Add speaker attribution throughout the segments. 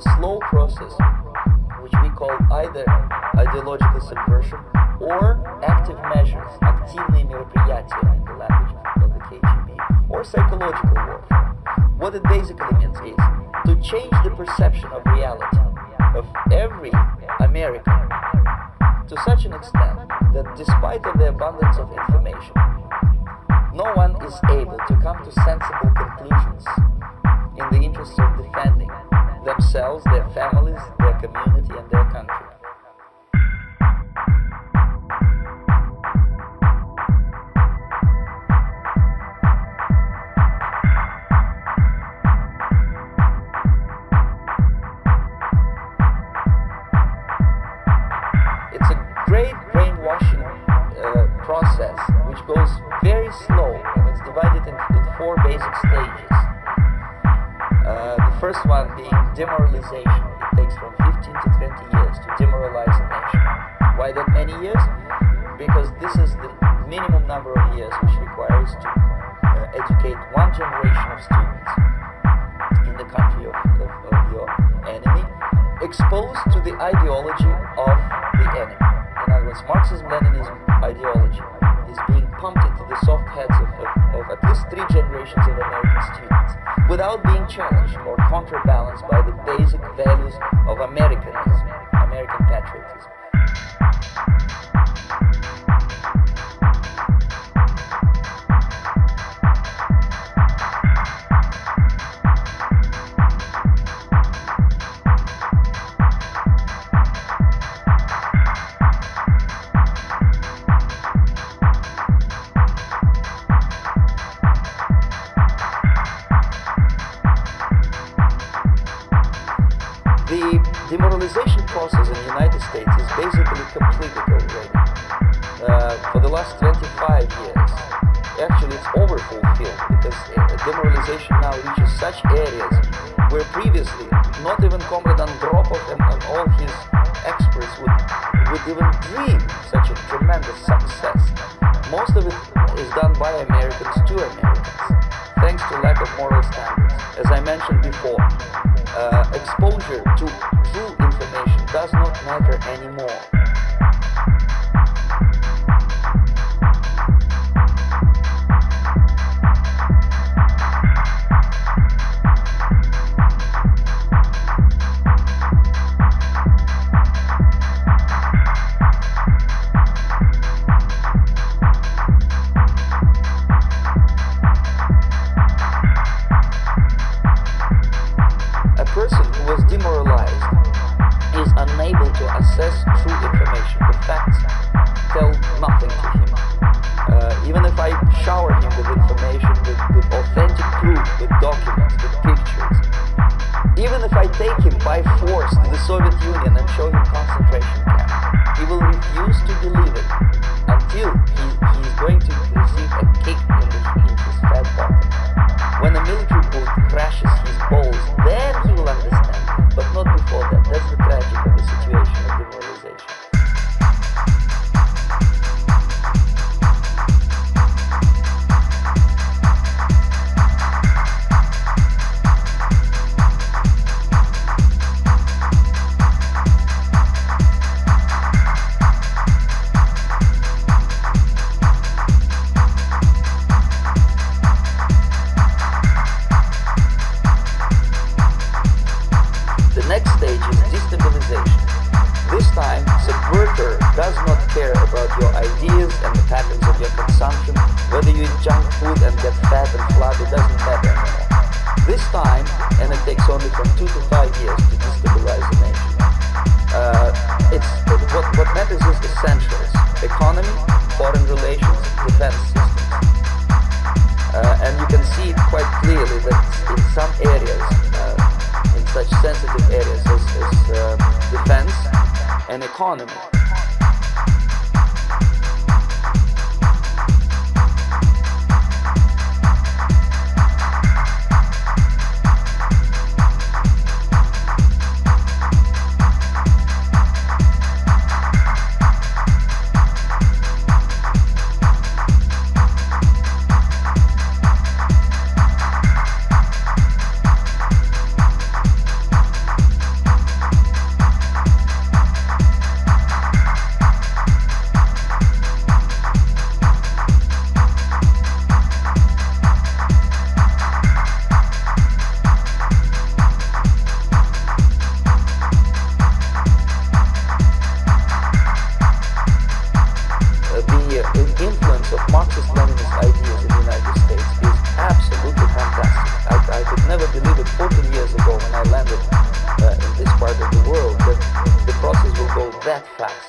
Speaker 1: a slow process which we call either ideological subversion or active measures, активные мероприятия in the language of the KGB, or psychological warfare. What it basically means is to change the perception of reality of every American to such an extent that despite of the abundance of information, no one is able to come to sensible conclusions in the interests of defending themselves, their families, their community, and their country. It's a great brainwashing process which goes very slow, and it's divided into four basic stages. The first one being demoralization. It takes from 15 to 20 years to demoralize a nation. Why that many years? Because this is the minimum number of years which requires to educate one generation of students in the country of your enemy, exposed to the ideology of the enemy. In other words, Marxism-Leninism ideology is being pumped into the soft heads of at least 3 generations of American students without being challenged or counterbalanced by the basic values of Americanism, American patriotism. The demoralization process in the United States is basically completed already. For the last 25 years, actually it's overfulfilled, because demoralization now reaches such areas where previously not even Comrade Andropov and all his experts would even dream such a tremendous success. Most of it is done by Americans to Americans, thanks to lack of moral standards. As I mentioned before, exposure to true information does not matter anymore. A person who was demoralized is unable to assess true information. The facts tell nothing to him. Even if I shower him with information, with authentic proof, with documents, with pictures, even if I take him by force to the Soviet Union and show him concentration camp, he will refuse to believe it until he is going to receive a kick in his fat bottom. When a military boot crashes his balls, then he will understand, but not before that. That's the tragic of the situation of demoralization. The next stage is destabilization. This time, subverter does not care about your ideas and the patterns of your consumption, whether you eat junk food and get fat and flabby, it doesn't matter anymore. This time, and it takes only from 2 to 5 years to destabilize a nation. What matters is essentials: economy, foreign relations, defense systems. And you can see it quite clearly that in some areas, in such sensitive areas as defense and economy, Marxist-Leninist ideas in the United States is absolutely fantastic. I could never believe it 14 years ago when I landed in this part of the world that the process will go that fast.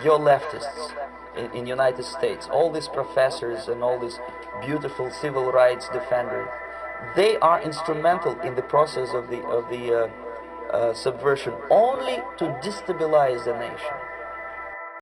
Speaker 1: Your leftists in United States, all these professors and all these beautiful civil rights defenders, they are instrumental in the process of the subversion only to destabilize the nation.